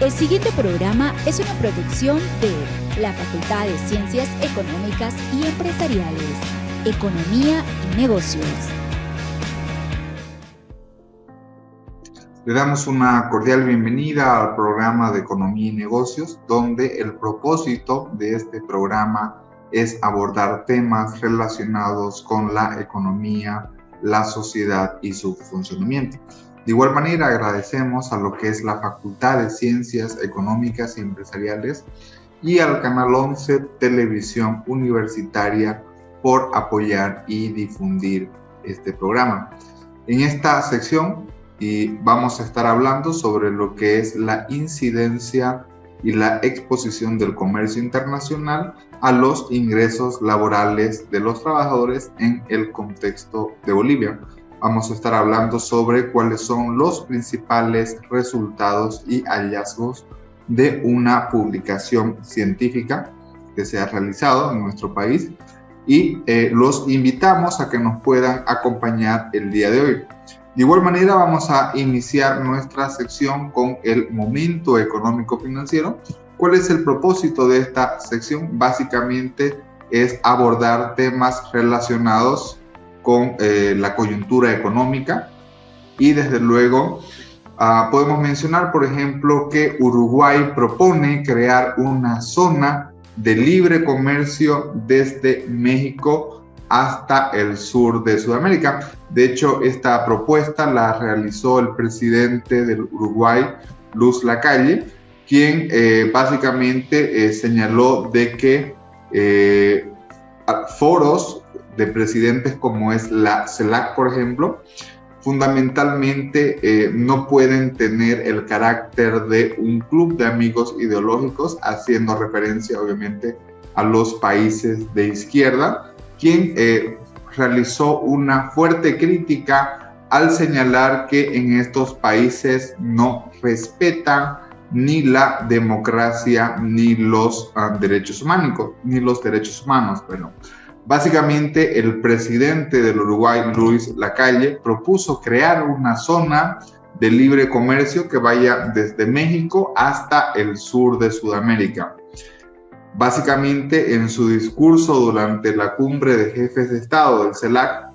El siguiente programa es una producción de la Facultad de Ciencias Económicas y Empresariales, Economía y Negocios. Le damos una cordial bienvenida al programa de Economía y Negocios, donde el propósito de este programa es abordar temas relacionados con la economía, la sociedad y su funcionamiento. De igual manera, agradecemos a lo que es la Facultad de Ciencias Económicas y Empresariales y al Canal 11 Televisión Universitaria por apoyar y difundir este programa. En esta sección vamos a estar hablando sobre lo que es la incidencia y la exposición del comercio internacional a los ingresos laborales de los trabajadores en el contexto de Bolivia. Vamos a estar hablando sobre cuáles son los principales resultados y hallazgos de una publicación científica que se ha realizado en nuestro país y los invitamos a que nos puedan acompañar el día de hoy. De igual manera vamos a iniciar nuestra sección con el momento económico financiero. ¿Cuál es el propósito de esta sección? Básicamente es abordar temas relacionados con la coyuntura económica y desde luego podemos mencionar, por ejemplo, que Uruguay propone crear una zona de libre comercio desde México hasta el sur de Sudamérica. De hecho, esta propuesta la realizó el presidente del Uruguay, Luz Lacalle, quien básicamente señaló de que foros de presidentes como es la CELAC, por ejemplo, fundamentalmente no pueden tener el carácter de un club de amigos ideológicos, haciendo referencia obviamente a los países de izquierda, quien realizó una fuerte crítica al señalar que en estos países no respetan ni la democracia ni los derechos humanos. Básicamente, el presidente del Uruguay, Luis Lacalle, propuso crear una zona de libre comercio que vaya desde México hasta el sur de Sudamérica. Básicamente, en su discurso durante la cumbre de jefes de Estado del CELAC,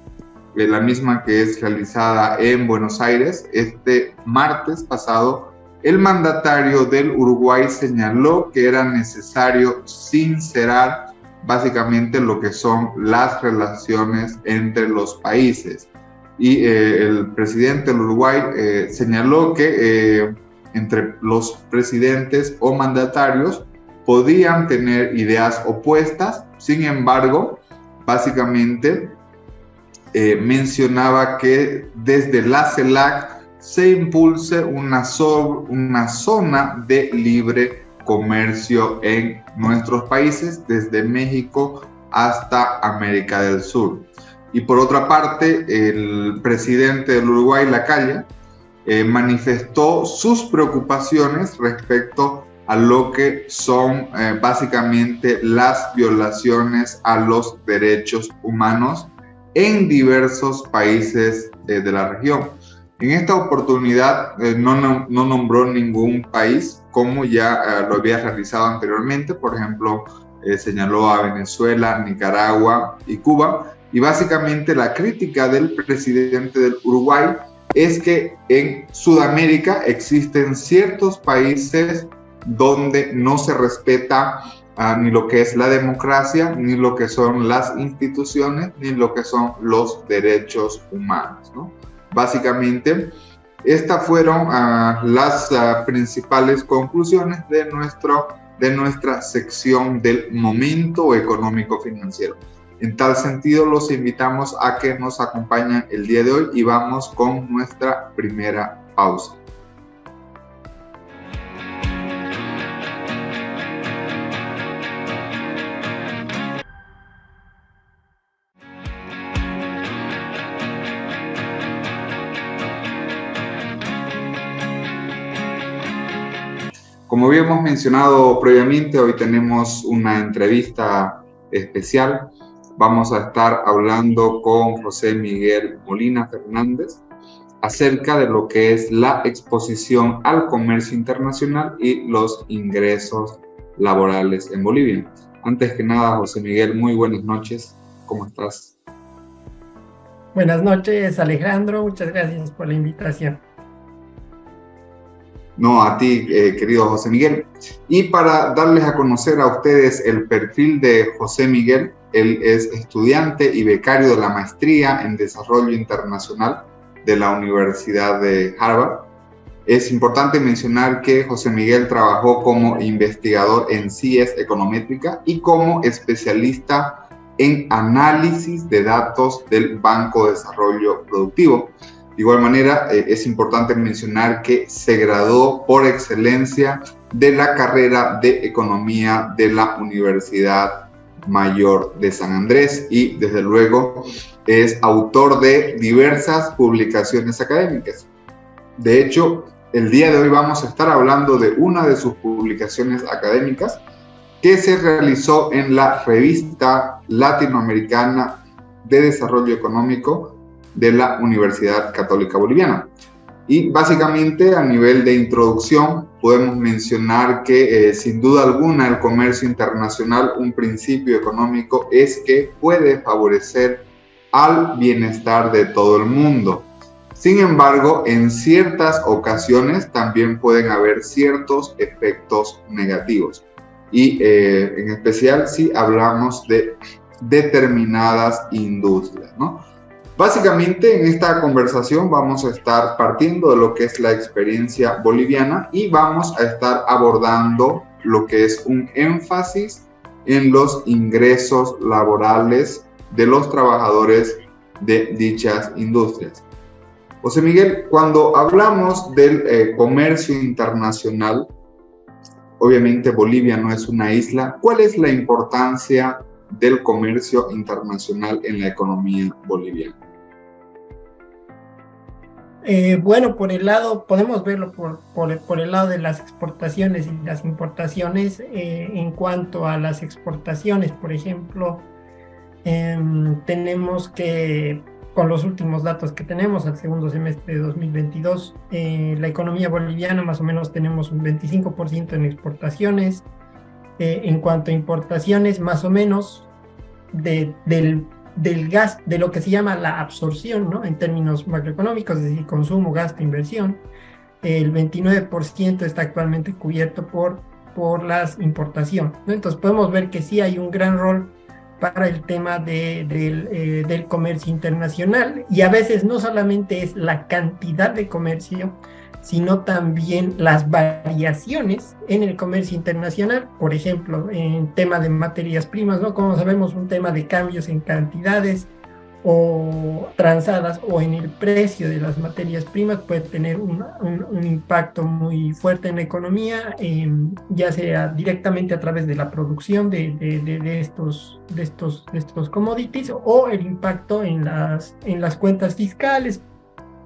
la misma que es realizada en Buenos Aires, este martes pasado, el mandatario del Uruguay señaló que era necesario sincerar básicamente lo que son las relaciones entre los países. Y el presidente del Uruguay señaló que entre los presidentes o mandatarios podían tener ideas opuestas, sin embargo, básicamente mencionaba que desde la CELAC se impulse una zona de libre comercio en nuestros países, desde México hasta América del Sur. Y por otra parte, el presidente del Uruguay, Lacalle, manifestó sus preocupaciones respecto a lo que son básicamente las violaciones a los derechos humanos en diversos países de la región. En esta oportunidad no nombró ningún país, como ya lo había realizado anteriormente. Por ejemplo, señaló a Venezuela, Nicaragua y Cuba. Y básicamente la crítica del presidente del Uruguay es que en Sudamérica existen ciertos países donde no se respeta ni lo que es la democracia, ni lo que son las instituciones, ni lo que son los derechos humanos, ¿no? Básicamente, estas fueron las principales conclusiones de nuestra sección del momento económico financiero. En tal sentido, los invitamos a que nos acompañen el día de hoy y vamos con nuestra primera pausa. Como habíamos mencionado previamente, hoy tenemos una entrevista especial. Vamos a estar hablando con José Miguel Molina Fernández. acerca de lo que es la exposición al comercio internacional y los ingresos laborales en Bolivia. Antes que nada, José Miguel, muy buenas noches. ¿Cómo estás? Buenas noches, Alejandro. Muchas gracias por la invitación. No, a ti, querido José Miguel. Y para darles a conocer a ustedes el perfil de José Miguel, él es estudiante y becario de la maestría en Desarrollo Internacional de la Universidad de Harvard. Es importante mencionar que José Miguel trabajó como investigador en CIES Econométrica y como especialista en análisis de datos del Banco de Desarrollo Productivo. De igual manera, es importante mencionar que se graduó por excelencia de la carrera de Economía de la Universidad Mayor de San Andrés y, desde luego, es autor de diversas publicaciones académicas. De hecho, el día de hoy vamos a estar hablando de una de sus publicaciones académicas que se realizó en la Revista Latinoamericana de Desarrollo Económico de la Universidad Católica Boliviana. Y básicamente, a nivel de introducción, podemos mencionar que sin duda alguna el comercio internacional, un principio económico, es que puede favorecer al bienestar de todo el mundo. Sin embargo, en ciertas ocasiones también pueden haber ciertos efectos negativos. Y en especial si hablamos de determinadas industrias, ¿no? Básicamente, en esta conversación vamos a estar partiendo de lo que es la experiencia boliviana y vamos a estar abordando lo que es un énfasis en los ingresos laborales de los trabajadores de dichas industrias. José Miguel, cuando hablamos del comercio internacional, obviamente Bolivia no es una isla. ¿Cuál es la importancia del comercio internacional en la economía boliviana? Bueno, por el lado, podemos verlo por el lado de las exportaciones y las importaciones. En cuanto a las exportaciones, por ejemplo, tenemos que, con los últimos datos que tenemos al segundo semestre de 2022, la economía boliviana más o menos tenemos un 25% en exportaciones. En cuanto a importaciones, más o menos del gas, de lo que se llama la absorción, ¿no? En términos macroeconómicos, es decir, consumo, gasto, inversión, el 29% está actualmente cubierto por las importaciones, ¿no? Entonces podemos ver que sí hay un gran rol para el tema del comercio internacional, y a veces no solamente es la cantidad de comercio, sino también las variaciones en el comercio internacional. Por ejemplo, en tema de materias primas, ¿no? Como sabemos, un tema de cambios en cantidades o transadas o en el precio de las materias primas puede tener un impacto muy fuerte en la economía, ya sea directamente a través de la producción de estos commodities, o el impacto en las cuentas fiscales,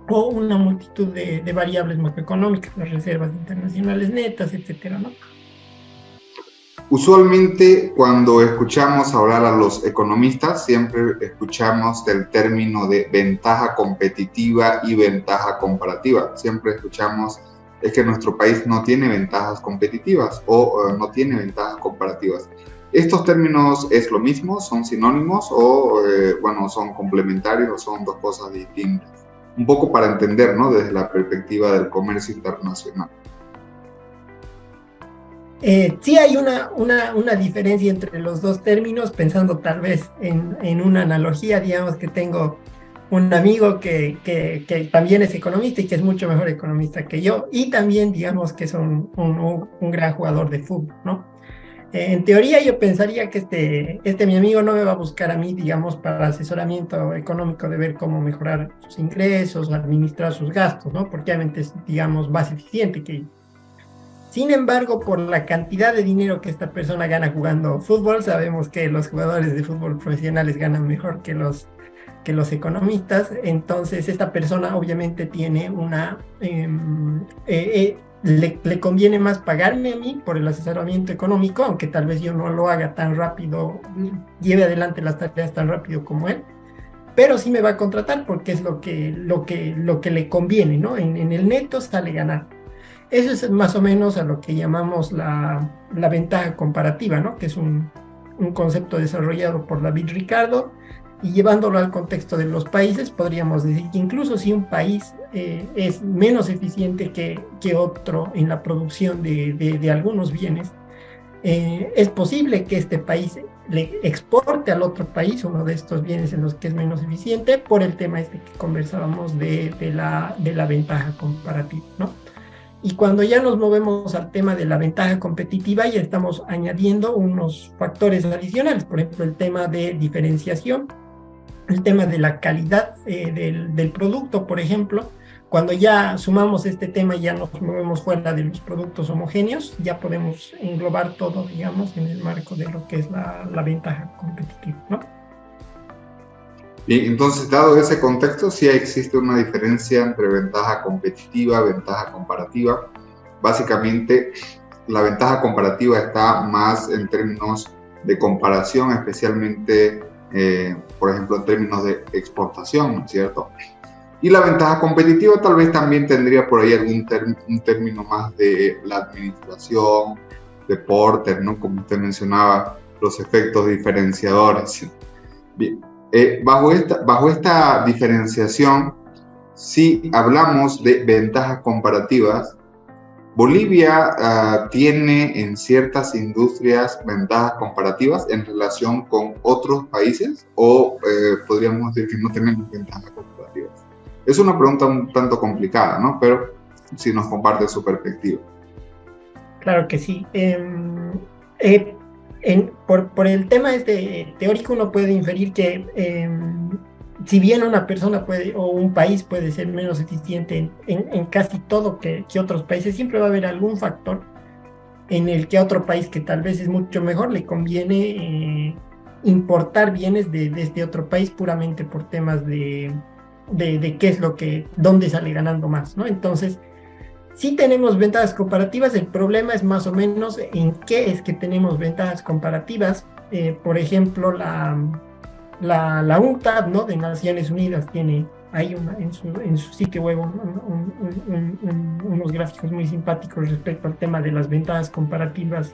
o una multitud de variables macroeconómicas, las reservas internacionales netas, etcétera, ¿no? Usualmente, cuando escuchamos hablar a los economistas, siempre escuchamos el término de ventaja competitiva y ventaja comparativa. Siempre escuchamos es que nuestro país no tiene ventajas competitivas o no tiene ventajas comparativas. ¿Estos términos es lo mismo? ¿Son sinónimos o son complementarios o son dos cosas distintas? Un poco para entender, ¿no? Desde la perspectiva del comercio internacional. Sí hay una diferencia entre los dos términos, pensando tal vez en una analogía. Digamos que tengo un amigo que también es economista y que es mucho mejor economista que yo, y también digamos que es un gran jugador de fútbol, ¿no? En teoría yo pensaría que mi amigo no me va a buscar a mí, digamos, para asesoramiento económico de ver cómo mejorar sus ingresos, administrar sus gastos, ¿no? Porque obviamente es, digamos, más eficiente que yo. Sin embargo, por la cantidad de dinero que esta persona gana jugando fútbol, sabemos que los jugadores de fútbol profesionales ganan mejor que los economistas. Entonces esta persona obviamente tiene le conviene más pagarme a mí por el asesoramiento económico, aunque tal vez yo no lo haga tan rápido, lleve adelante las tareas tan rápido como él, pero sí me va a contratar porque es lo que le conviene, ¿no? En el neto sale ganar. Eso es más o menos a lo que llamamos la ventaja comparativa, ¿no? Que es un concepto desarrollado por David Ricardo, y llevándolo al contexto de los países, podríamos decir que incluso si un país es menos eficiente que otro en la producción de algunos bienes, es posible que este país le exporte al otro país uno de estos bienes en los que es menos eficiente por el tema este que conversábamos de la ventaja comparativa, ¿no? Y cuando ya nos movemos al tema de la ventaja competitiva, ya estamos añadiendo unos factores adicionales, por ejemplo, el tema de diferenciación, el tema de la calidad del producto, por ejemplo. Cuando ya sumamos este tema y ya nos movemos fuera de los productos homogéneos, ya podemos englobar todo, digamos, en el marco de lo que es la ventaja competitiva, ¿no? Bien, entonces, dado ese contexto, sí existe una diferencia entre ventaja competitiva, ventaja comparativa. Básicamente, la ventaja comparativa está más en términos de comparación, especialmente, por ejemplo, en términos de exportación, ¿no es cierto? Y la ventaja competitiva tal vez también tendría por ahí un término más de la administración, de Porter, ¿no? Como usted mencionaba, los efectos diferenciadores. Bien. Bajo esta diferenciación, si hablamos de ventajas comparativas, Bolivia tiene en ciertas industrias ventajas comparativas en relación con otros países, o podríamos decir que no tenemos ventajas comparativas. Es una pregunta un tanto complicada, ¿no? Pero si nos comparte su perspectiva. Claro que sí. Por el tema este teórico, uno puede inferir que si bien una persona puede o un país puede ser menos eficiente en casi todo que otros países, siempre va a haber algún factor en el que a otro país que tal vez es mucho mejor le conviene importar bienes de este otro país puramente por temas de qué es dónde sale ganando más, ¿no? Entonces, sí tenemos ventajas comparativas, el problema es más o menos en qué es que tenemos ventajas comparativas. Por ejemplo, la UNCTAD, ¿no? De Naciones Unidas tiene ahí en su sitio web unos gráficos muy simpáticos respecto al tema de las ventajas comparativas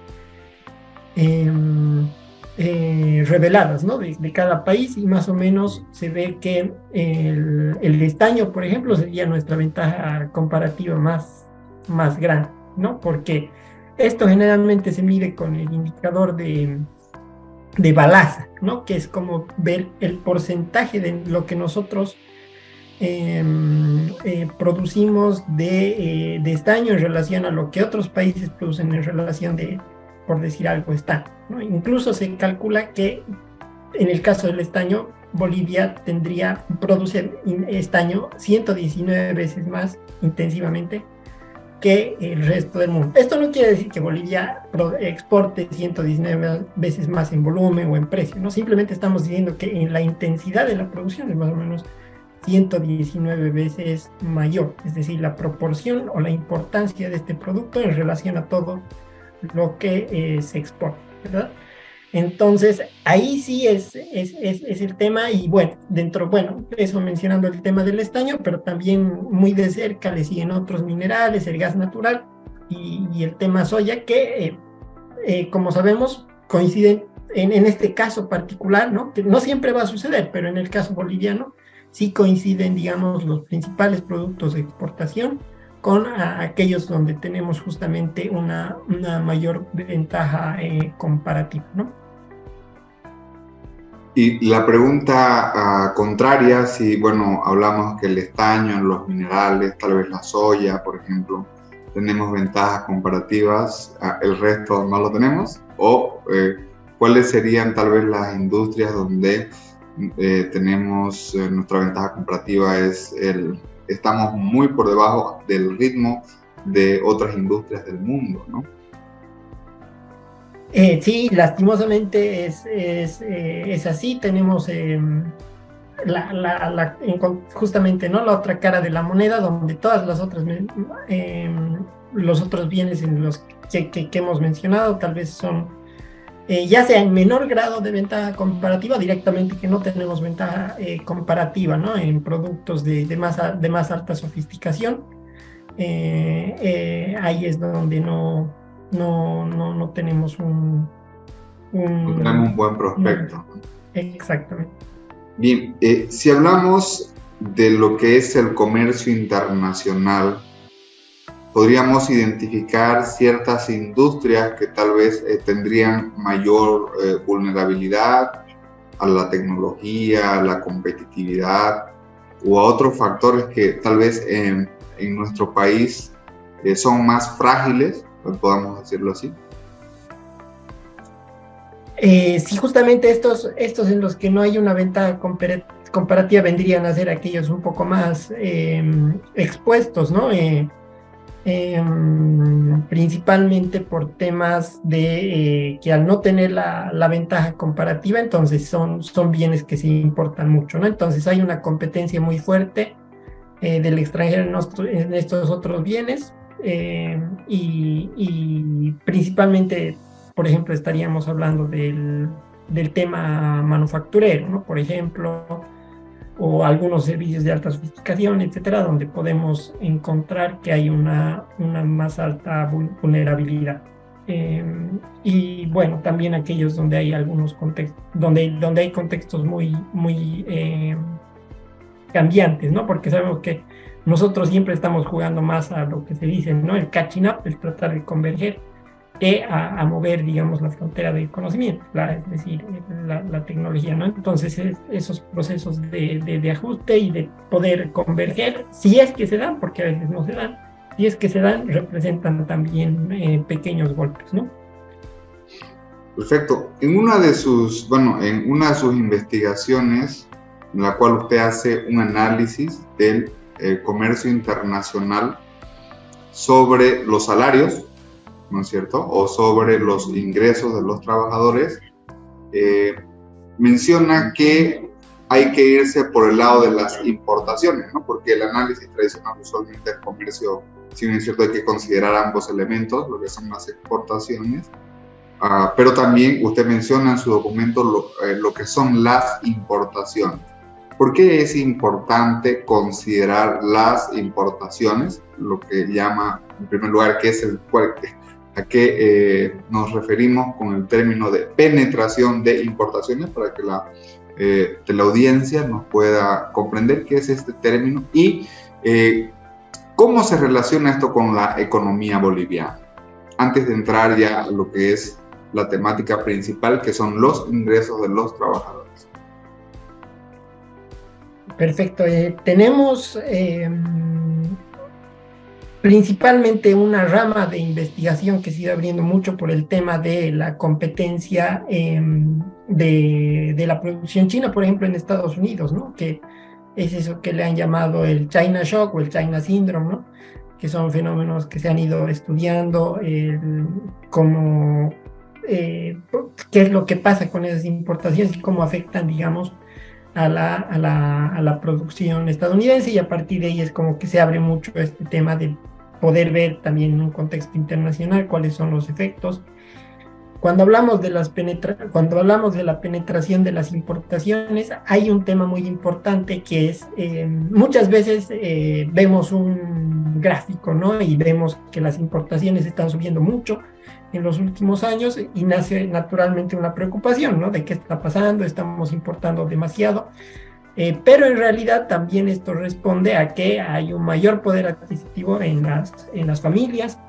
reveladas, ¿no? de cada país, y más o menos se ve que el estaño, por ejemplo, sería nuestra ventaja comparativa más grande, ¿no? Porque esto generalmente se mide con el indicador de Balazs, ¿no? Que es como ver el porcentaje de lo que nosotros producimos de estaño en relación a lo que otros países producen en relación de, por decir algo, estaño, ¿no? Incluso se calcula que en el caso del estaño, Bolivia produce estaño 119 veces más intensivamente que el resto del mundo. Esto no quiere decir que Bolivia exporte 119 veces más en volumen o en precio, ¿no? Simplemente estamos diciendo que en la intensidad de la producción es más o menos 119 veces mayor, es decir, la proporción o la importancia de este producto en relación a todo lo que se exporta, ¿verdad? Entonces, ahí sí es el tema, y bueno, eso mencionando el tema del estaño, pero también muy de cerca le siguen otros minerales, el gas natural y el tema soya, que como sabemos coinciden en este caso particular, ¿no? Que no siempre va a suceder, pero en el caso boliviano sí coinciden, digamos, los principales productos de exportación con aquellos donde tenemos justamente una mayor ventaja comparativa, ¿no? Y la pregunta contraria, si, bueno, hablamos que el estaño, los minerales, tal vez la soya, por ejemplo, tenemos ventajas comparativas, el resto no lo tenemos, o cuáles serían tal vez las industrias donde tenemos nuestra ventaja comparativa estamos muy por debajo del ritmo de otras industrias del mundo, ¿no? Sí, lastimosamente es así. Tenemos justamente, ¿no?, la otra cara de la moneda, donde todas las otras los otros bienes en los que hemos mencionado tal vez son ya sea en menor grado de ventaja comparativa, directamente que no tenemos ventaja comparativa, ¿no? En productos de más alta sofisticación, ahí es donde no tenemos no tenemos un buen prospecto. Exactamente. Bien, si hablamos de lo que es el comercio internacional, podríamos identificar ciertas industrias que tal vez tendrían mayor vulnerabilidad a la tecnología, a la competitividad o a otros factores que tal vez en nuestro país son más frágiles, podamos decirlo así. Sí, justamente estos en los que no hay una ventaja comparativa vendrían a ser aquellos un poco más expuestos, ¿no? Principalmente por temas de que al no tener la ventaja comparativa, entonces son bienes que se importan mucho, ¿no? Entonces hay una competencia muy fuerte del extranjero en estos otros bienes y principalmente, por ejemplo, estaríamos hablando del tema manufacturero, ¿no? Por ejemplo, o algunos servicios de alta sofisticación, etcétera, donde podemos encontrar que hay una más alta vulnerabilidad. Y bueno, también aquellos donde hay algunos contextos, donde hay contextos muy cambiantes, ¿no? Porque sabemos que nosotros siempre estamos jugando más a lo que se dice, ¿no? El catching up, el tratar de converger, que a mover, digamos, la frontera del conocimiento, es decir, la tecnología, ¿no? Entonces, esos procesos de ajuste y de poder converger, si es que se dan, porque a veces no se dan, si es que se dan, representan también pequeños golpes, ¿no? Perfecto. En una de sus investigaciones, en la cual usted hace un análisis del comercio internacional sobre los salarios, ¿no es cierto?, o sobre los ingresos de los trabajadores, menciona que hay que irse por el lado de las importaciones, ¿no? Porque el análisis tradicional usualmente del comercio, si bien es cierto, hay que considerar ambos elementos, lo que son las exportaciones, pero también usted menciona en su documento lo que son las importaciones. ¿Por qué es importante considerar las importaciones? Lo que llama, en primer lugar, ¿qué es a qué nos referimos con el término de penetración de importaciones, para que la audiencia nos pueda comprender qué es este término y cómo se relaciona esto con la economía boliviana? Antes de entrar ya a lo que es la temática principal, que son los ingresos de los trabajadores. Perfecto. Tenemos principalmente una rama de investigación que se iba abriendo mucho por el tema de la competencia de la producción china, por ejemplo, en Estados Unidos, ¿no? Que es eso que le han llamado el China Shock o el China Syndrome, ¿no? Que son fenómenos que se han ido estudiando, como qué es lo que pasa con esas importaciones y cómo afectan, digamos, a la producción estadounidense, y a partir de ahí es como que se abre mucho este tema de poder ver también en un contexto internacional cuáles son los efectos. Cuando hablamos de la penetración de las importaciones, hay un tema muy importante que es, muchas veces vemos un gráfico, ¿no? Y vemos que las importaciones están subiendo mucho en los últimos años y nace naturalmente una preocupación, ¿no? De qué está pasando, estamos importando demasiado, pero en realidad también esto responde a que hay un mayor poder adquisitivo en las familias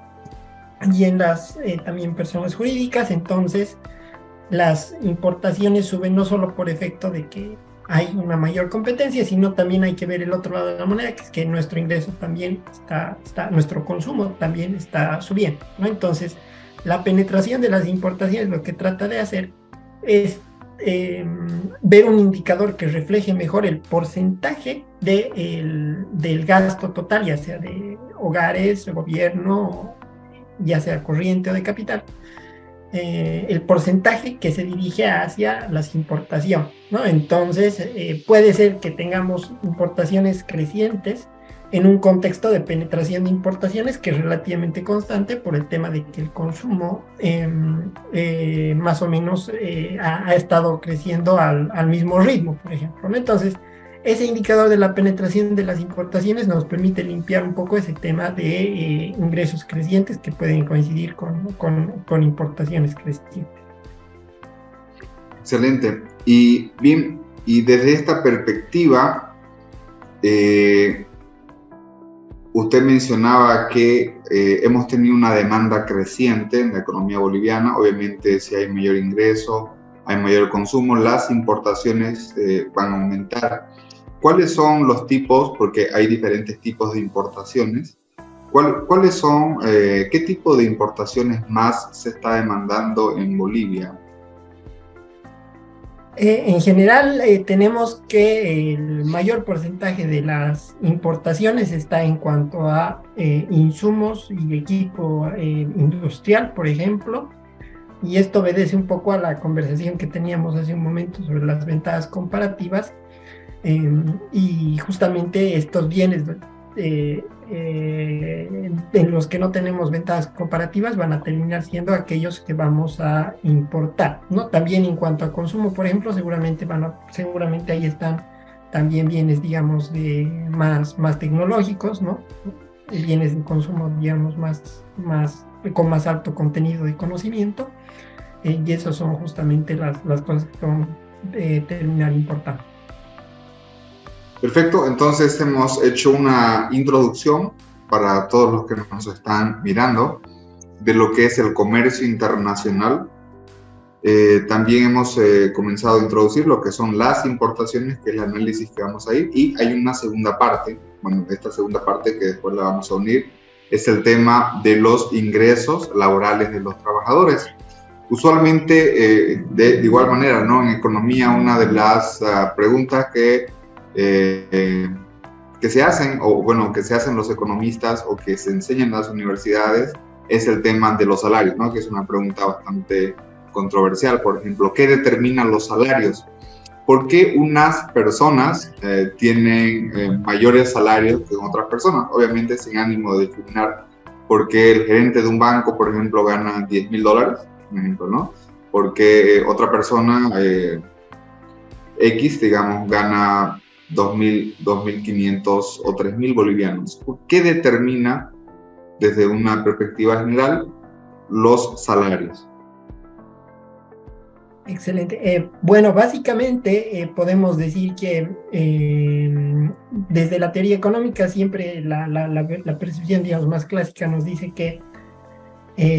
y en las también personas jurídicas. Entonces las importaciones suben no solo por efecto de que hay una mayor competencia, sino también hay que ver el otro lado de la moneda, que es que nuestro ingreso también nuestro consumo también está subiendo, ¿no? Entonces la penetración de las importaciones lo que trata de hacer es ver un indicador que refleje mejor el porcentaje del gasto total, ya sea de hogares, de gobierno, ya sea corriente o de capital, el porcentaje que se dirige hacia las importaciones, ¿no? Entonces puede ser que tengamos importaciones crecientes en un contexto de penetración de importaciones que es relativamente constante por el tema de que el consumo más o menos ha estado creciendo al mismo ritmo, por ejemplo, ¿no? Entonces, ese indicador de la penetración de las importaciones nos permite limpiar un poco ese tema de ingresos crecientes que pueden coincidir con importaciones crecientes. Excelente. Y bien, y desde esta perspectiva, usted mencionaba que hemos tenido una demanda creciente en la economía boliviana. Obviamente, si hay mayor ingreso, hay mayor consumo, las importaciones van a aumentar. ¿Cuáles son los tipos? Porque hay diferentes tipos de importaciones. ¿Cuáles son, qué tipo de importaciones más se está demandando en Bolivia? En general, tenemos que el mayor porcentaje de las importaciones está en cuanto a insumos y equipo industrial, por ejemplo, y esto obedece un poco a la conversación que teníamos hace un momento sobre las ventajas comparativas, y justamente estos bienes en los que no tenemos ventajas comparativas van a terminar siendo aquellos que vamos a importar, ¿no? También en cuanto a consumo, por ejemplo, seguramente ahí están también bienes, digamos, más tecnológicos, ¿no? Bienes de consumo, digamos, con más alto contenido de conocimiento, y esas son justamente las cosas que van a terminar importando. Perfecto, entonces hemos hecho una introducción para todos los que nos están mirando de lo que es el comercio internacional. También hemos comenzado a introducir lo que son las importaciones, que es el análisis que vamos a ir, y hay una segunda parte. Bueno, esta segunda parte que después la vamos a unir es el tema de los ingresos laborales de los trabajadores. Usualmente, de igual manera, ¿no? En economía, una de las preguntas que se hacen, o bueno, que se hacen los economistas o que se enseñan en las universidades, es el tema de los salarios, ¿no? Que es una pregunta bastante controversial. Por ejemplo, ¿qué determinan los salarios? ¿Por qué unas personas tienen mayores salarios que otras personas? Obviamente sin ánimo de discriminar, porque el gerente de un banco, por ejemplo, gana $10,000, por ejemplo, ¿no? Porque otra persona X, digamos, gana 2.000, 2.500 o 3.000 bolivianos. ¿Qué determina, desde una perspectiva general, los salarios? Excelente. Bueno, básicamente podemos decir que desde la teoría económica siempre la percepción, digamos, más clásica nos dice que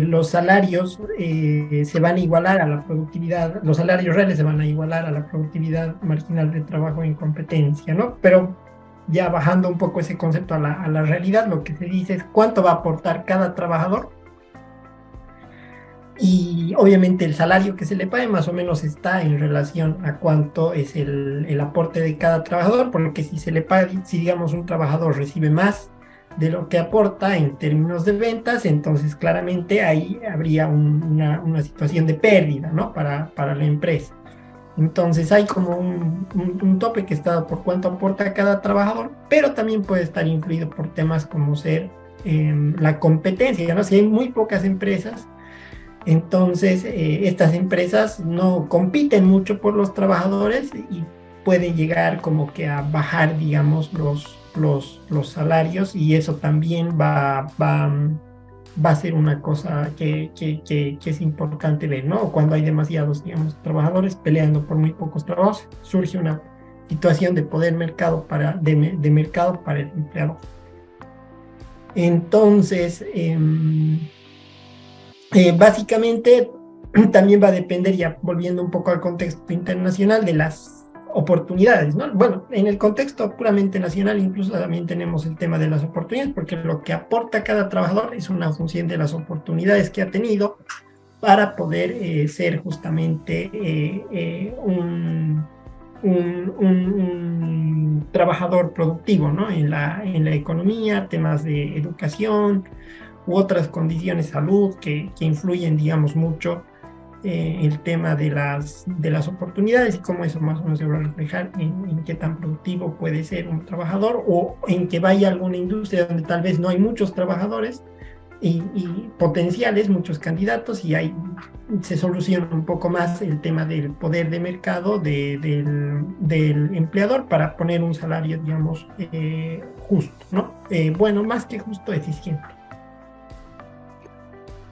los salarios se van a igualar a la productividad, los salarios reales se van a igualar a la productividad marginal de trabajo en competencia, ¿no? Pero ya bajando un poco ese concepto a la realidad, lo que se dice es cuánto va a aportar cada trabajador, y obviamente el salario que se le pague más o menos está en relación a cuánto es el aporte de cada trabajador, porque si se le paga, si digamos un trabajador recibe más de lo que aporta en términos de ventas, entonces claramente ahí habría una situación de pérdida, ¿no? Para la empresa. Entonces hay como un tope que está dado por cuánto aporta cada trabajador, pero también puede estar influido por temas como ser la competencia, ¿no? Si hay muy pocas empresas, entonces estas empresas no compiten mucho por los trabajadores y pueden llegar como que a bajar, digamos, los salarios, y eso también va a ser una cosa que es importante ver, ¿no? Cuando hay demasiados, digamos, trabajadores peleando por muy pocos trabajos, surge una situación de poder mercado de mercado para el empleador. Entonces, básicamente también va a depender, ya volviendo un poco al contexto internacional, de las oportunidades, ¿no? Bueno, en el contexto puramente nacional incluso también tenemos el tema de las oportunidades, porque lo que aporta cada trabajador es una función de las oportunidades que ha tenido para poder ser justamente un trabajador productivo, ¿no? En la economía, temas de educación u otras condiciones de salud que influyen, digamos, mucho el tema de las oportunidades y cómo eso más o menos se va a reflejar en qué tan productivo puede ser un trabajador, o en que vaya a alguna industria donde tal vez no hay muchos trabajadores y potenciales, muchos candidatos, y ahí se soluciona un poco más el tema del poder de mercado del empleador para poner un salario, digamos, justo, ¿no? Bueno, más que justo, eficiente.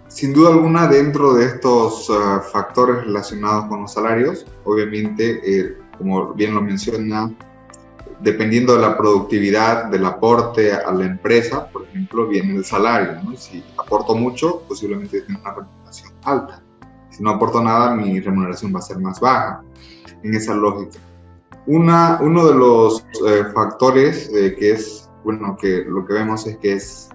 Sin duda alguna, dentro de estos factores relacionados con los salarios, obviamente, como bien lo menciona, dependiendo de la productividad, del aporte a la empresa, por ejemplo, viene el salario, ¿no? Si aporto mucho, posiblemente tenga una remuneración alta. Si no aporto nada, mi remuneración va a ser más baja, en esa lógica. Uno de los factores que es, bueno, que lo que vemos es que es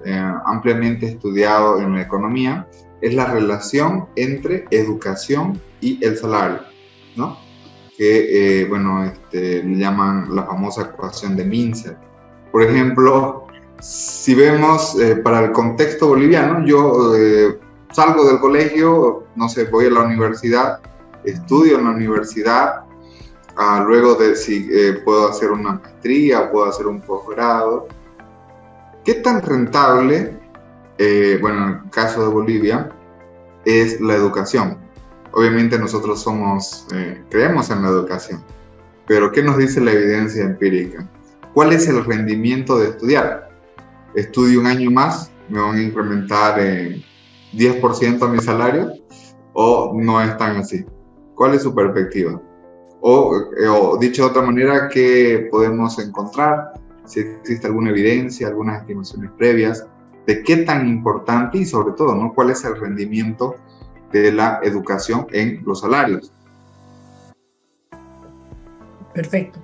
ampliamente estudiado en la economía, es la relación entre educación y el salario, ¿no? Que, le llaman la famosa ecuación de Mincer. Por ejemplo, si vemos para el contexto boliviano, yo salgo del colegio, no sé, voy a la universidad, estudio en la universidad, luego de si puedo hacer una maestría, puedo hacer un posgrado. ¿Qué tan rentable, en el caso de Bolivia, es la educación? Obviamente nosotros creemos en la educación, pero ¿qué nos dice la evidencia empírica? ¿Cuál es el rendimiento de estudiar? ¿Estudio un año más? ¿Me van a incrementar 10% a mi salario? ¿O no es tan así? ¿Cuál es su perspectiva? O dicho de otra manera, ¿qué podemos encontrar? Si existe alguna evidencia, algunas estimaciones previas de qué tan importante y sobre todo, ¿no?, cuál es el rendimiento de la educación en los salarios. Perfecto.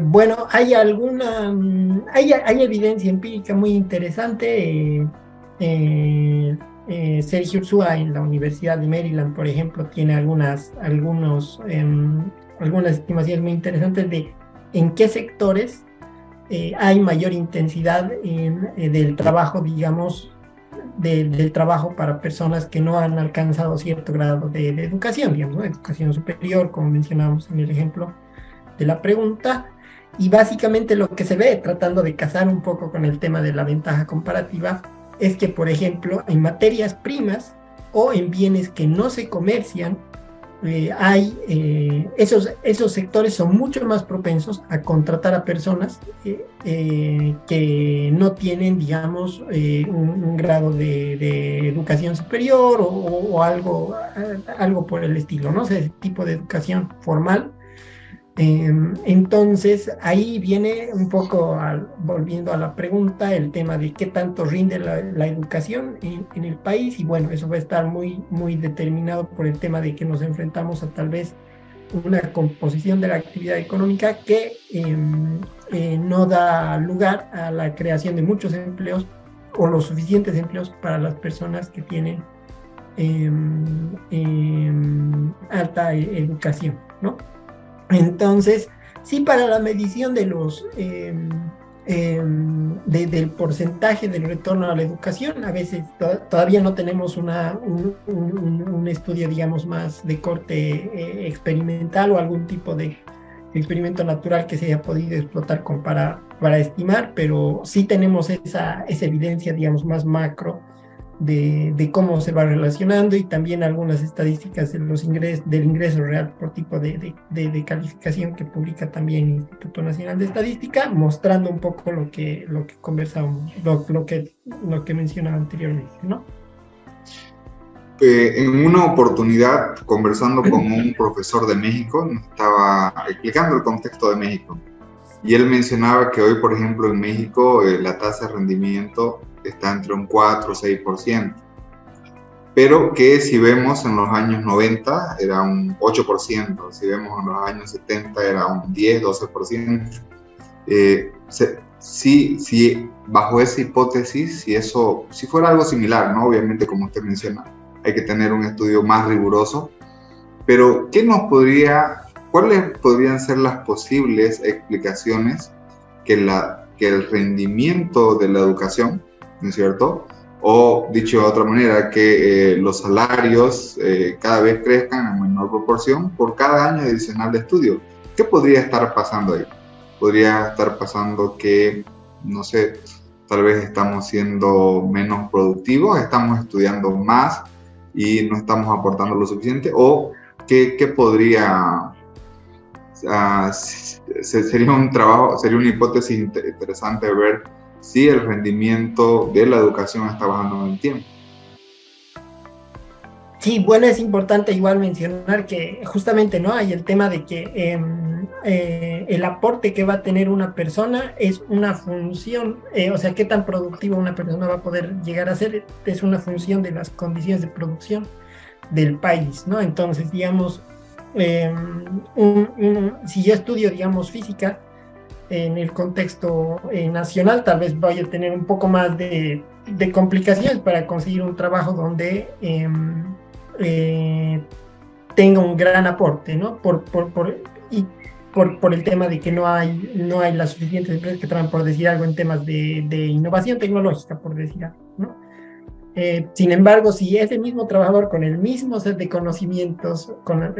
Bueno, hay evidencia empírica muy interesante. Sergio Ursúa en la Universidad de Maryland, por ejemplo, tiene algunas estimaciones muy interesantes de en qué sectores hay mayor intensidad del trabajo, digamos, del trabajo para personas que no han alcanzado cierto grado de educación, digamos, ¿no? Educación superior, como mencionábamos en el ejemplo de la pregunta. Y básicamente lo que se ve, tratando de casar un poco con el tema de la ventaja comparativa, es que, por ejemplo, en materias primas o en bienes que no se comercian, esos sectores son mucho más propensos a contratar a personas que no tienen, digamos, un grado de educación superior o algo por el estilo, ¿no? O sea, ese tipo de educación formal. Entonces ahí viene un poco, volviendo a la pregunta, el tema de qué tanto rinde la educación en el país, y bueno, eso va a estar muy, muy determinado por el tema de que nos enfrentamos a tal vez una composición de la actividad económica que no da lugar a la creación de muchos empleos o los suficientes empleos para las personas que tienen alta educación, ¿no? Entonces, sí, para la medición de del porcentaje del retorno a la educación, a veces todavía no tenemos un estudio, digamos, más de corte experimental o algún tipo de experimento natural que se haya podido explotar para estimar, pero sí tenemos esa evidencia, digamos, más macro de cómo se va relacionando, y también algunas estadísticas del ingreso real por tipo de calificación que publica también el Instituto Nacional de Estadística, mostrando un poco lo que conversamos, lo que mencionaba anteriormente, ¿no? En una oportunidad, conversando con un profesor de México, nos estaba explicando el contexto de México, y él mencionaba que hoy, por ejemplo, en México la tasa de rendimiento está entre un 4 o 6%, pero que si vemos en los años 90 era un 8%, si vemos en los años 70 era un 10-12%. Si bajo esa hipótesis, si fuera algo similar, ¿no? Obviamente, como usted menciona, hay que tener un estudio más riguroso, pero ¿cuáles podrían ser las posibles explicaciones que el rendimiento de la educación, ¿no es cierto?, O, dicho de otra manera, que los salarios cada vez crezcan en menor proporción por cada año adicional de estudio. ¿Qué podría estar pasando ahí? Podría estar pasando que, no sé, tal vez estamos siendo menos productivos, estamos estudiando más y no estamos aportando lo suficiente, o qué podría... sería un trabajo, sería una hipótesis interesante ver si el rendimiento de la educación está bajando en el tiempo. Sí, bueno, es importante igual mencionar que justamente no hay el tema de que el aporte que va a tener una persona es una función, o sea, qué tan productiva una persona va a poder llegar a ser, es una función de las condiciones de producción del país, ¿no? Entonces, digamos, si yo estudio, digamos, física en el contexto nacional, tal vez vaya a tener un poco más de complicaciones para conseguir un trabajo donde tenga un gran aporte, ¿no? Por el tema de que no hay las suficientes empresas que trabajan, por decir algo, en temas de innovación tecnológica, por decir algo, ¿no? Sin embargo, si ese mismo trabajador con el mismo set de conocimientos, con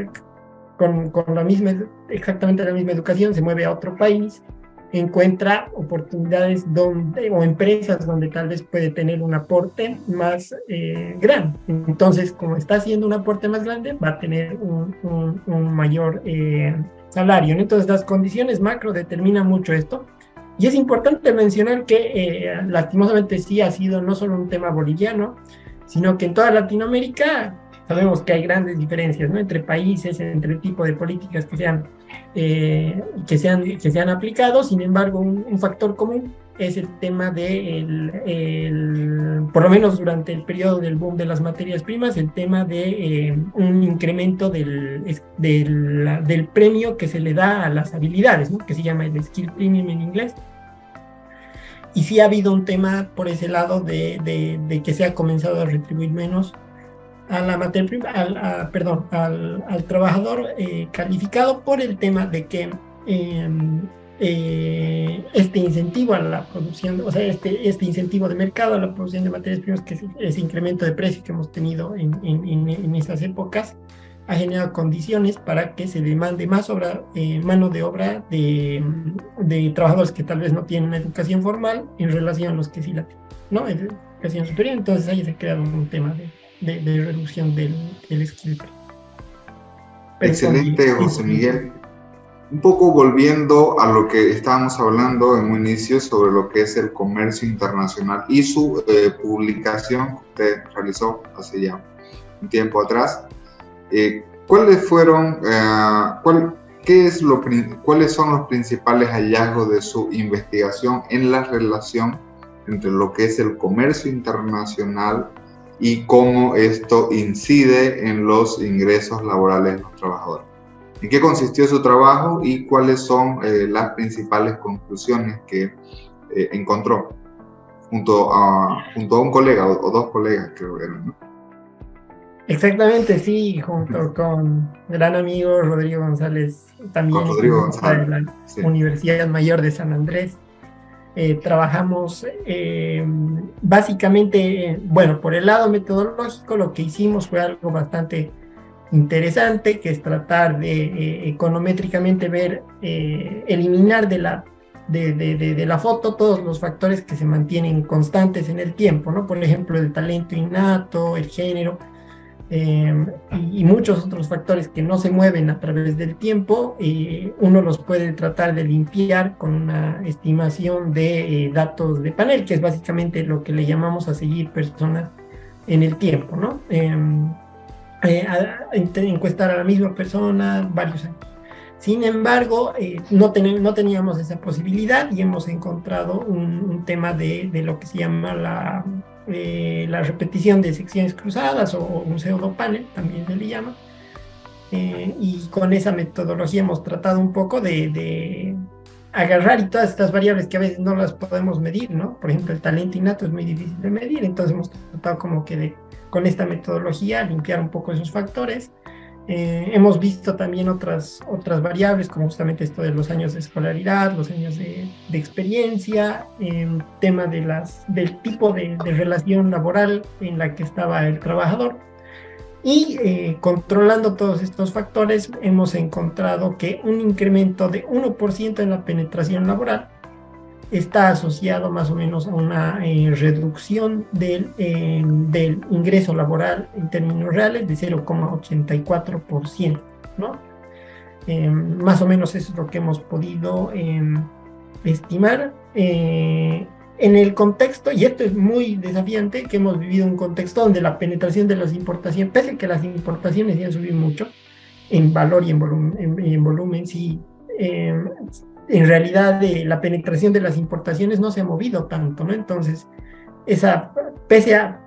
la misma, exactamente la misma educación, se mueve a otro país, encuentra oportunidades o empresas donde tal vez puede tener un aporte más grande. Entonces, como está haciendo un aporte más grande, va a tener un mayor salario, ¿no? Entonces, las condiciones macro determinan mucho esto. Y es importante mencionar que lastimosamente sí ha sido no solo un tema boliviano, sino que en toda Latinoamérica sabemos que hay grandes diferencias, ¿no? Entre países, entre el tipo de políticas que se han aplicado. Sin embargo, un factor común es el tema por lo menos durante el periodo del boom de las materias primas, el tema de un incremento del premio que se le da a las habilidades, ¿no? Que se llama el skill premium en inglés. Y sí ha habido un tema por ese lado de que se ha comenzado a retribuir menos a la materia prima, al trabajador calificado, por el tema de que este incentivo a la producción, o sea, este incentivo de mercado a la producción de materias primas, que es ese incremento de precio que hemos tenido en esas épocas, ha generado condiciones para que se demande más mano de obra de trabajadores que tal vez no tienen educación formal en relación a los que sí la tienen, ¿no? Educación superior. Entonces ahí se ha creado un tema de reducción del skill. Excelente, José Miguel. Un poco volviendo a lo que estábamos hablando en un inicio sobre lo que es el comercio internacional y su publicación que usted realizó hace ya un tiempo atrás. ¿Cuáles son los principales hallazgos de su investigación en la relación entre lo que es el comercio internacional y cómo esto incide en los ingresos laborales de los trabajadores? ¿En qué consistió su trabajo y cuáles son las principales conclusiones que encontró junto a un colega o dos colegas, creo que eran, ¿no? Exactamente, sí, junto con gran amigo Rodrigo González, también de la Universidad Mayor de San Andrés. Trabajamos básicamente, bueno, por el lado metodológico, lo que hicimos fue algo bastante interesante, que es tratar de econométricamente ver, eliminar de la foto todos los factores que se mantienen constantes en el tiempo, ¿no? Por ejemplo, el talento innato, el género, y muchos otros factores que no se mueven a través del tiempo. Uno los puede tratar de limpiar con una estimación de datos de panel, que es básicamente lo que le llamamos a seguir personas en el tiempo, ¿no? Encuestar a la misma persona varios años. Sin embargo, no teníamos esa posibilidad, y hemos encontrado un tema de lo que se llama la repetición de secciones cruzadas, o un pseudopanel, también se le llama. Y con esa metodología hemos tratado un poco de agarrar y todas estas variables que a veces no las podemos medir, ¿no? Por ejemplo, el talento innato es muy difícil de medir, entonces hemos tratado como que con esta metodología limpiar un poco esos factores, Hemos visto también otras variables, como justamente esto de los años de escolaridad, los años de experiencia, tema del tipo de relación laboral en la que estaba el trabajador. Y controlando todos estos factores, hemos encontrado que un incremento de 1% en la penetración laboral está asociado más o menos a una reducción del ingreso laboral en términos reales de 0,84%, ¿no? Más o menos eso es lo que hemos podido estimar. En el contexto, y esto es muy desafiante, que hemos vivido un contexto donde la penetración de las importaciones, pese a que las importaciones ya han subido mucho en valor y en volumen, sí, en realidad la penetración de las importaciones no se ha movido tanto, ¿no? Entonces, pese a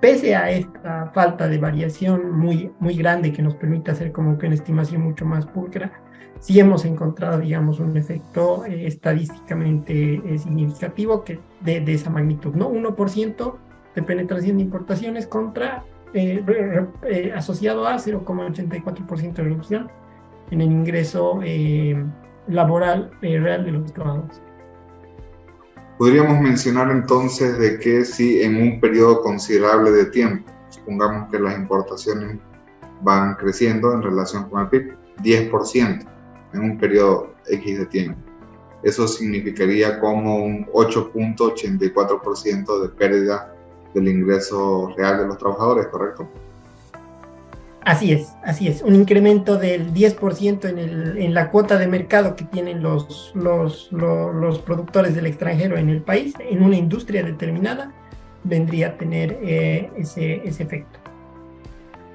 esta falta de variación muy, muy grande que nos permite hacer como que una estimación mucho más pulcra, sí hemos encontrado, digamos, un efecto estadísticamente significativo de esa magnitud, ¿no? 1% de penetración de importaciones contra asociado a 0,84% de reducción en el ingreso laboral real de los trabajadores. Podríamos mencionar entonces de que si en un periodo considerable de tiempo, supongamos que las importaciones van creciendo en relación con el PIB, 10%, en un periodo X de tiempo. Eso significaría como un 8.84% de pérdida del ingreso real de los trabajadores, ¿correcto? Así es. Un incremento del 10% en la cuota de mercado que tienen los productores del extranjero en el país, en una industria determinada, vendría a tener ese efecto.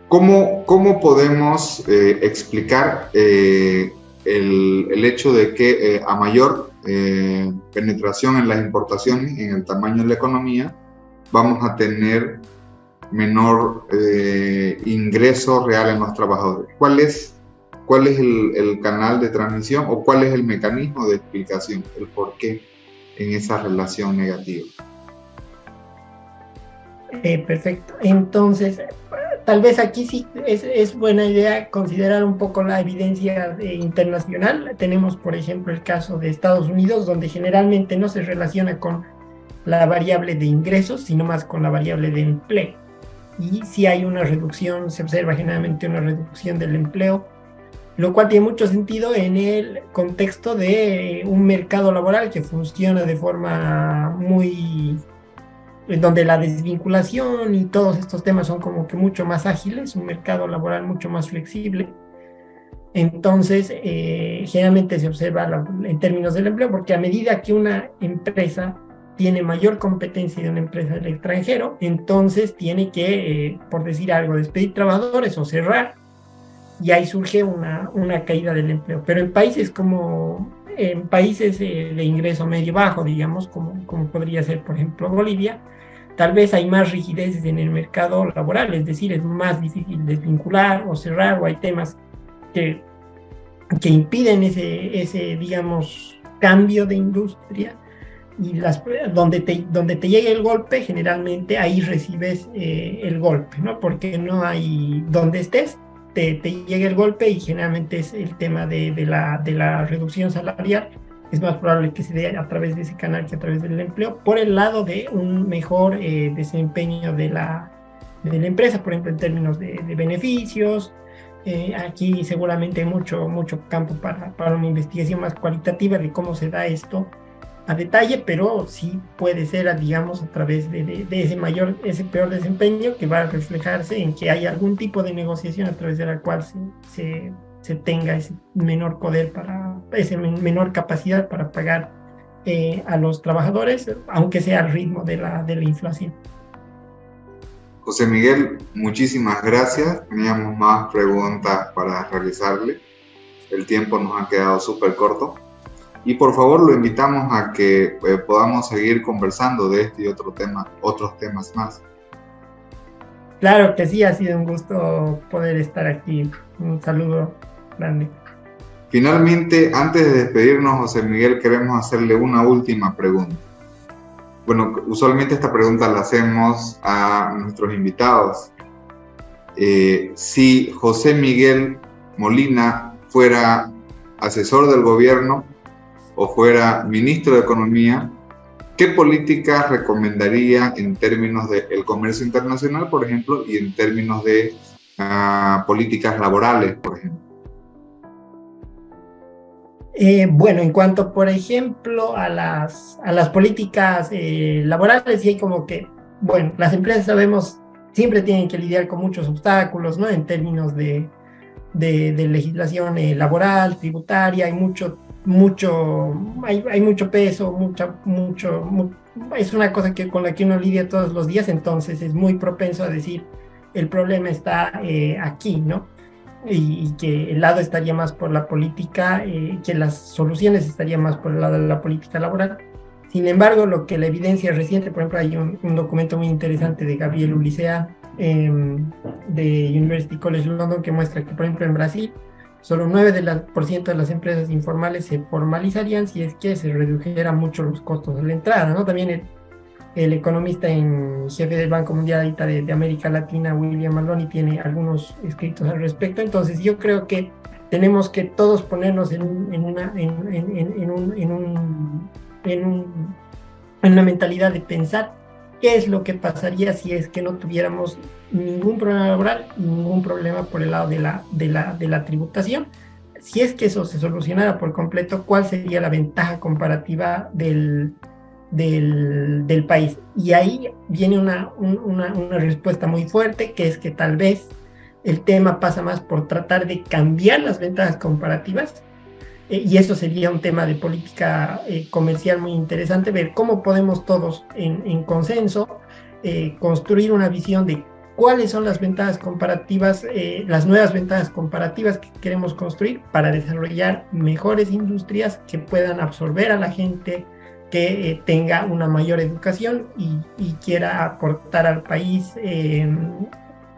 ¿Cómo podemos explicar el hecho de que a mayor penetración en las importaciones, en el tamaño de la economía, vamos a tener menor ingreso real en los trabajadores? ¿Cuál es el canal de transmisión o cuál es el mecanismo de explicación, el por qué en esa relación negativa? Perfecto. Entonces, tal vez aquí sí es buena idea considerar un poco la evidencia internacional. Tenemos, por ejemplo, el caso de Estados Unidos, donde generalmente no se relaciona con la variable de ingresos, sino más con la variable de empleo. Y si hay una reducción, se observa generalmente una reducción del empleo, lo cual tiene mucho sentido en el contexto de un mercado laboral que funciona de forma muy... donde la desvinculación y todos estos temas son como que mucho más ágiles, un mercado laboral mucho más flexible. Entonces, generalmente se observa en términos del empleo, porque a medida que una empresa tiene mayor competencia de una empresa del extranjero, entonces tiene que, por decir algo, despedir trabajadores o cerrar, y ahí surge una caída del empleo. Pero en países de ingreso medio bajo, digamos, como podría ser, por ejemplo, Bolivia, tal vez hay más rigidez en el mercado laboral, es decir, es más difícil desvincular o cerrar, o hay temas que impiden ese, digamos, cambio de industria. Y donde te llegue el golpe, generalmente ahí recibes el golpe, ¿no? Porque no hay, donde estés, te llega el golpe, y generalmente es el tema de la reducción salarial. Es más probable que se dé a través de ese canal que a través del empleo, por el lado de un mejor desempeño de la empresa, por ejemplo, en términos de beneficios. Aquí seguramente hay mucho campo para una investigación más cualitativa de cómo se da esto a detalle, pero sí puede ser, digamos, a través de ese peor desempeño, que va a reflejarse en que hay algún tipo de negociación a través de la cual se tenga ese menor poder, menor capacidad para pagar a los trabajadores, aunque sea al ritmo de la inflación. José Miguel, muchísimas gracias. Teníamos más preguntas para realizarle. El tiempo nos ha quedado súper corto. Y por favor lo invitamos a que podamos seguir conversando de este y otros temas más. Claro que sí, ha sido un gusto poder estar aquí. Un saludo grande. Finalmente, antes de despedirnos, José Miguel, queremos hacerle una última pregunta. Bueno, usualmente esta pregunta la hacemos a nuestros invitados. Si José Miguel Molina fuera asesor del gobierno o fuera ministro de Economía, ¿qué políticas recomendaría en términos del comercio internacional, por ejemplo, y en términos de políticas laborales, por ejemplo? Bueno, en cuanto, por ejemplo, a las políticas laborales, sí hay como que, bueno, las empresas sabemos, siempre tienen que lidiar con muchos obstáculos, ¿no? En términos de legislación laboral, tributaria, hay mucho peso, es una cosa con la que uno lidia todos los días, entonces es muy propenso a decir, el problema está aquí, ¿no? Y que el lado estaría más por la política, que las soluciones estarían más por el lado de la política laboral. Sin embargo, lo que la evidencia reciente, por ejemplo, hay un documento muy interesante de Gabriel Ulicea, de University College London, que muestra que, por ejemplo, en Brasil, solo 9% de las empresas informales se formalizarían si es que se redujeran mucho los costos de la entrada, ¿no? También el economista en jefe del Banco Mundial de América Latina, William Maloney, tiene algunos escritos al respecto. Entonces yo creo que tenemos que todos ponernos en una mentalidad de pensar qué es lo que pasaría si es que no tuviéramos ningún problema laboral, ningún problema por el lado de la tributación. Si es que eso se solucionara por completo, ¿cuál sería la ventaja comparativa del país? Y ahí viene una respuesta muy fuerte, que es que tal vez el tema pasa más por tratar de cambiar las ventajas comparativas, y eso sería un tema de política comercial muy interesante, ver cómo podemos todos en consenso construir una visión de cuáles son las ventajas comparativas, las nuevas ventajas comparativas que queremos construir para desarrollar mejores industrias que puedan absorber a la gente, que tenga una mayor educación y quiera aportar al país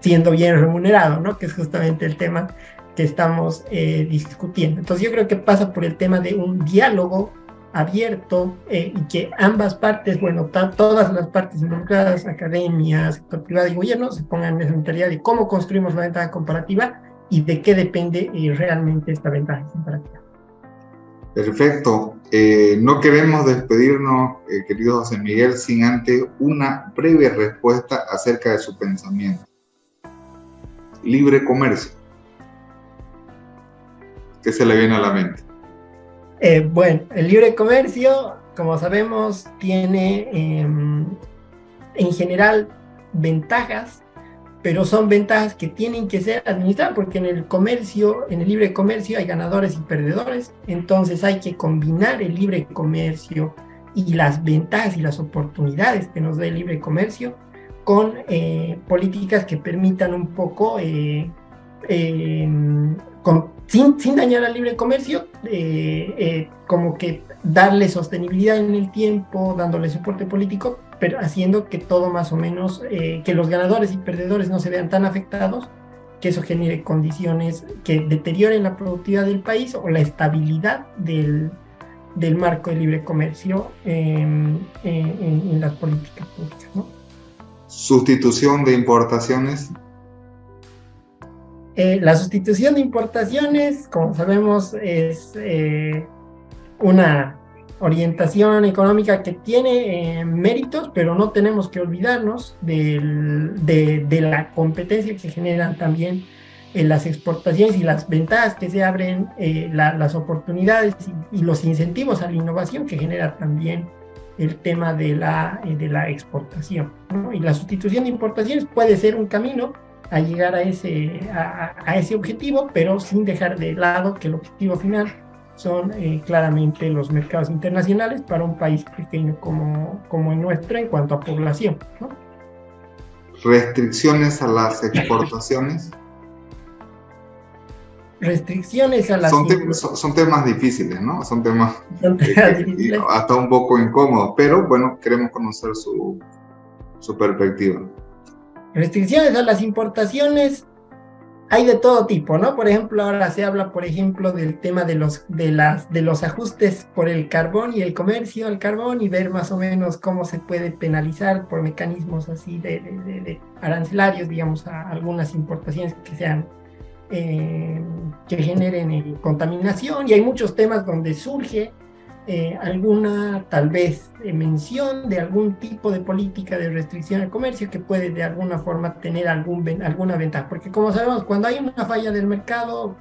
siendo bien remunerado, ¿no? Que es justamente el tema que estamos discutiendo. Entonces yo creo que pasa por el tema de un diálogo abierto y que ambas partes, bueno, todas las partes involucradas, academia, sector privado y gobierno, se pongan en esa mentalidad de cómo construimos la ventaja comparativa y de qué depende realmente esta ventaja comparativa. Perfecto. No queremos despedirnos, querido José Miguel, sin antes una breve respuesta acerca de su pensamiento. Libre comercio. ¿Qué se le viene a la mente? Bueno, el libre comercio, como sabemos, tiene en general ventajas, pero son ventajas que tienen que ser administradas, porque en el comercio, en el libre comercio hay ganadores y perdedores. Entonces hay que combinar el libre comercio y las ventajas y las oportunidades que nos da el libre comercio con políticas que permitan un poco sin dañar al libre comercio, como que darle sostenibilidad en el tiempo, dándole soporte político, pero haciendo que todo más o menos, que los ganadores y perdedores no se vean tan afectados, que eso genere condiciones que deterioren la productividad del país o la estabilidad del marco de libre comercio en las políticas públicas, ¿no? Sustitución de importaciones. La sustitución de importaciones, como sabemos, es una orientación económica que tiene méritos, pero no tenemos que olvidarnos de la competencia que generan también las exportaciones y las ventajas que se abren, las oportunidades y los incentivos a la innovación que genera también el tema de la exportación, ¿no? Y la sustitución de importaciones puede ser un camino a llegar a ese objetivo, pero sin dejar de lado que el objetivo final son claramente los mercados internacionales para un país pequeño como el nuestro en cuanto a población, ¿no? Restricciones a las exportaciones. Restricciones a las... Son temas difíciles, ¿no? Son temas hasta un poco incómodos, pero bueno, queremos conocer su perspectiva. Restricciones a las importaciones hay de todo tipo, ¿no? Por ejemplo, ahora se habla, por ejemplo, del tema de los ajustes por el carbón y el comercio al carbón, y ver más o menos cómo se puede penalizar por mecanismos así de arancelarios, digamos, a algunas importaciones que sean que generen contaminación, y hay muchos temas donde surge alguna tal vez mención de algún tipo de política de restricción al comercio que puede de alguna forma tener alguna ventaja, porque como sabemos, cuando hay una falla del mercado,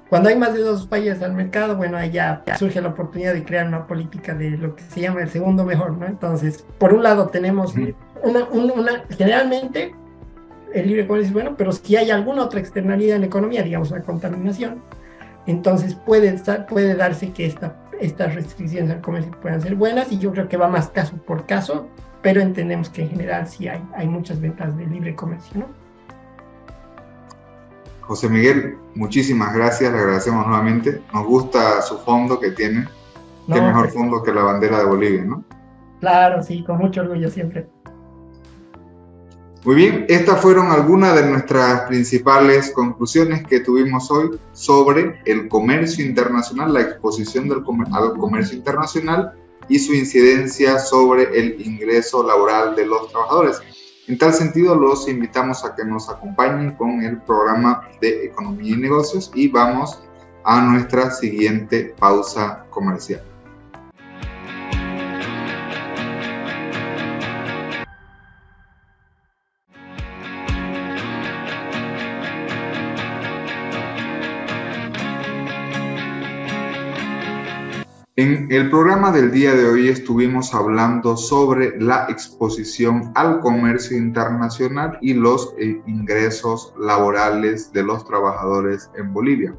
cuando hay más de 2 fallas al mercado, bueno, ahí ya surge la oportunidad de crear una política de lo que se llama el segundo mejor, ¿no? Entonces, por un lado tenemos generalmente el libre comercio es bueno, pero si hay alguna otra externalidad en la economía, digamos una contaminación, entonces puede darse que estas restricciones al comercio puedan ser buenas, y yo creo que va más caso por caso, pero entendemos que en general sí hay muchas ventajas del libre comercio, ¿no? José Miguel, muchísimas gracias, le agradecemos nuevamente. Nos gusta su fondo que tiene. Qué mejor fondo que la bandera de Bolivia, ¿no? Claro, sí, con mucho orgullo siempre. Muy bien, estas fueron algunas de nuestras principales conclusiones que tuvimos hoy sobre el comercio internacional, la exposición al comercio internacional y su incidencia sobre el ingreso laboral de los trabajadores. En tal sentido, los invitamos a que nos acompañen con el programa de Economía y Negocios, y vamos a nuestra siguiente pausa comercial. En el programa del día de hoy estuvimos hablando sobre la exposición al comercio internacional y los ingresos laborales de los trabajadores en Bolivia.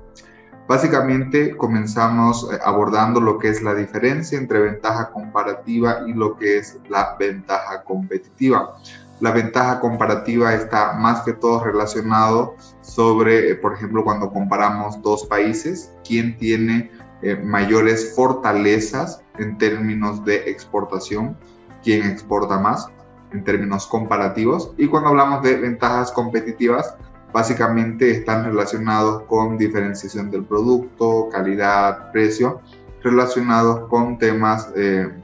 Básicamente comenzamos abordando lo que es la diferencia entre ventaja comparativa y lo que es la ventaja competitiva. La ventaja comparativa está más que todo relacionado sobre, por ejemplo, cuando comparamos 2 países, quién tiene mayores fortalezas en términos de exportación, quién exporta más en términos comparativos. Y cuando hablamos de ventajas competitivas, básicamente están relacionados con diferenciación del producto, calidad, precio, relacionados con temas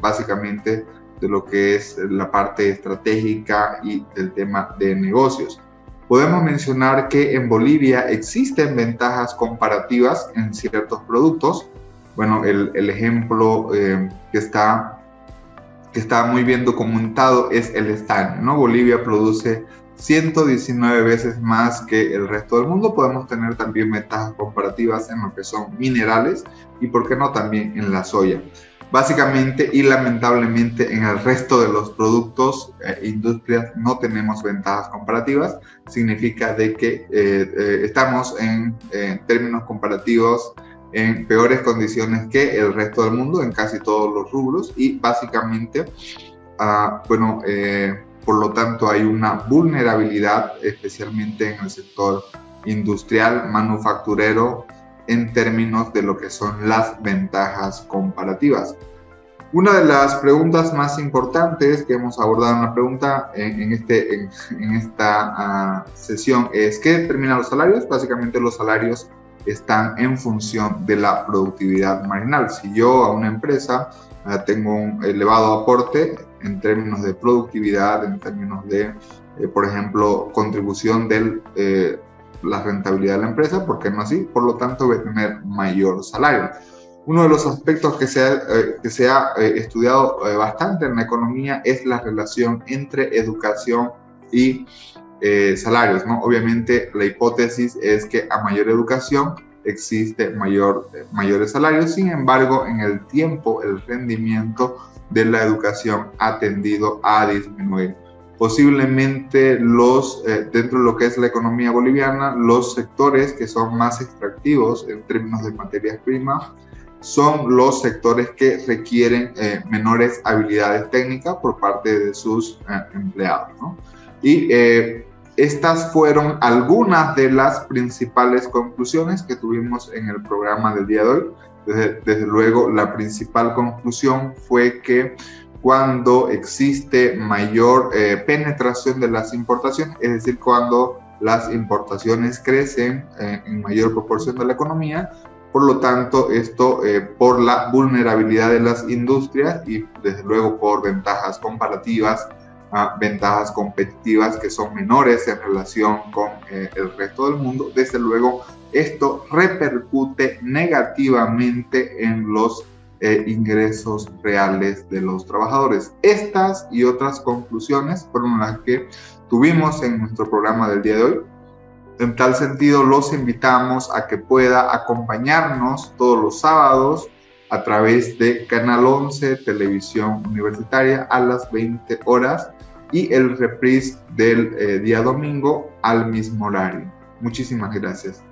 básicamente de lo que es la parte estratégica y del tema de negocios. Podemos mencionar que en Bolivia existen ventajas comparativas en ciertos productos. Bueno, el ejemplo que está muy bien documentado es el estaño, ¿no? Bolivia produce 119 veces más que el resto del mundo. Podemos tener también ventajas comparativas en lo que son minerales y, ¿por qué no?, también en la soya. Básicamente y lamentablemente en el resto de los productos e industrias no tenemos ventajas comparativas. Significa de que estamos en términos comparativos en peores condiciones que el resto del mundo en casi todos los rubros, y básicamente, por lo tanto hay una vulnerabilidad, especialmente en el sector industrial, manufacturero, en términos de lo que son las ventajas comparativas. Una de las preguntas más importantes que hemos abordado en la pregunta en esta sesión es: ¿qué determina los salarios? Básicamente los salarios están en función de la productividad marginal. Si yo a una empresa tengo un elevado aporte en términos de productividad, en términos de, por ejemplo, contribución de la rentabilidad de la empresa, ¿por qué no así? Por lo tanto, voy a tener mayor salario. Uno de los aspectos que se ha estudiado bastante en la economía es la relación entre educación y salarios, ¿no? Obviamente la hipótesis es que a mayor educación existe mayores salarios. Sin embargo, en el tiempo el rendimiento de la educación ha tendido a disminuir. Posiblemente dentro de lo que es la economía boliviana, los sectores que son más extractivos en términos de materias primas son los sectores que requieren menores habilidades técnicas por parte de sus empleados, ¿no? Y estas fueron algunas de las principales conclusiones que tuvimos en el programa del día de hoy. Desde luego, la principal conclusión fue que cuando existe mayor penetración de las importaciones, es decir, cuando las importaciones crecen en mayor proporción de la economía, por lo tanto, esto por la vulnerabilidad de las industrias y desde luego por ventajas comparativas ventajas competitivas que son menores en relación con el resto del mundo, desde luego esto repercute negativamente en los ingresos reales de los trabajadores. Estas y otras conclusiones fueron las que tuvimos en nuestro programa del día de hoy. En tal sentido, los invitamos a que pueda acompañarnos todos los sábados a través de Canal 11, Televisión Universitaria, a las 20 horas y el reprise del día domingo al mismo horario. Muchísimas gracias.